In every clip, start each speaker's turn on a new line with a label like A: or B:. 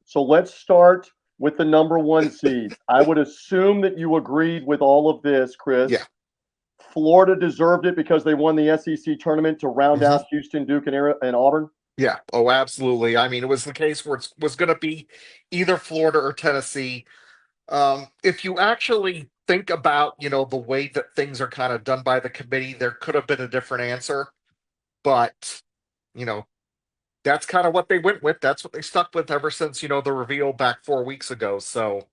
A: So let's start with the number one seeds. I would assume that you agreed with all of this, Chris.
B: Yeah.
A: Florida deserved it because they won the SEC tournament to round
B: Mhm.
A: out Houston, Duke, and Auburn.
B: Yeah. Oh, absolutely. I mean, it was the case where it was going to be either Florida or Tennessee. If you actually think about, the way that things are kind of done by the committee, there could have been a different answer, but you know, that's kind of what they went with. That's what they stuck with ever since, the reveal back 4 weeks ago. So,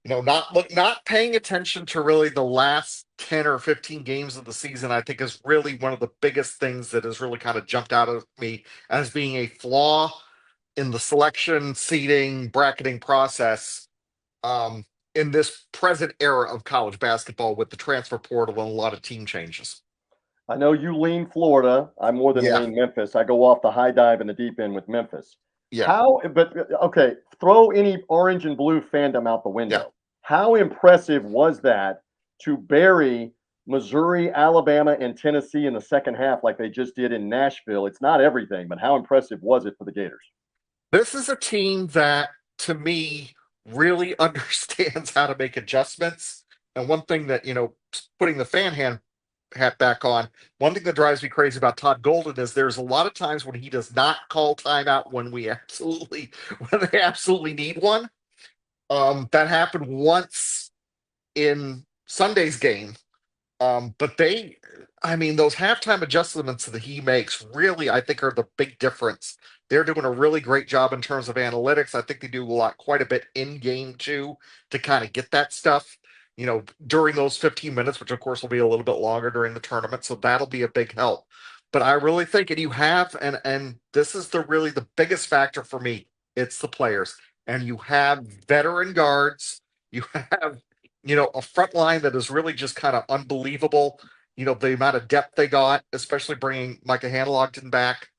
B: not paying attention to really the last 10 or 15 games of the season, I think is really one of the biggest things that has really kind of jumped out of me as being a flaw in the selection, seeding, bracketing process um, in this present era of college basketball with the transfer portal and a lot of team changes.
A: I know you lean Florida. I more than
B: Yeah,
A: lean Memphis. I go off the high dive and the deep end with Memphis.
B: yeah,
A: But okay, throw any orange and blue fandom out the
B: yeah.
A: window. How impressive was that to bury Missouri, Alabama, and Tennessee in the second half like they just did in Nashville? It's not everything, but how impressive was it for the Gators?
B: This is a team that, to me, really understands how to make adjustments. And one thing that, putting the hat back on, one thing that drives me crazy about Todd Golden is there's a lot of times when he does not call timeout when when they absolutely need one. That happened once in Sunday's game. But I mean, those halftime adjustments that he makes really, I think, are the big difference. They're doing a really great job in terms of analytics. I think they do quite a bit in game too, to kind of get that stuff, during those 15 minutes, which of course will be a little bit longer during the tournament. So that'll be a big help. But I really think, and you have, and this is really the biggest factor for me, it's the players. And you have veteran guards, you have a front line that is really just kind of unbelievable. The amount of depth they got, especially bringing Micah Hanlogton back.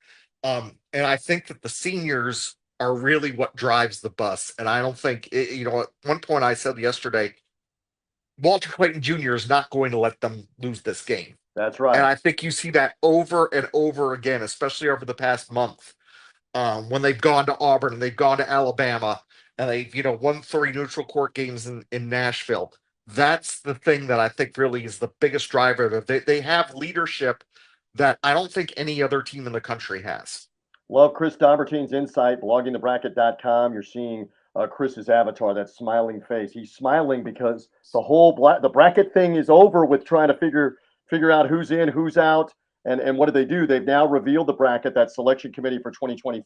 B: And I think that the seniors are really what drives the bus. And I don't think, at one point I said yesterday, Walter Clayton Jr. is not going to let them lose this game.
A: That's
B: And
A: right.
B: I think you see that over and over again, especially over the past month, when they've gone to Auburn and they've gone to Alabama and they've, won 3 neutral court games in Nashville. That's the thing that I think really is the biggest driver. They have leadership that I don't think any other team in the country has.
A: Love Chris Dobbertean's insight, loggingthebracket.com. You're seeing Chris's avatar, that smiling face. He's smiling because the bracket thing is over with trying to figure out who's in, who's out, and what did they do? They've now revealed the bracket, that selection committee for 2025.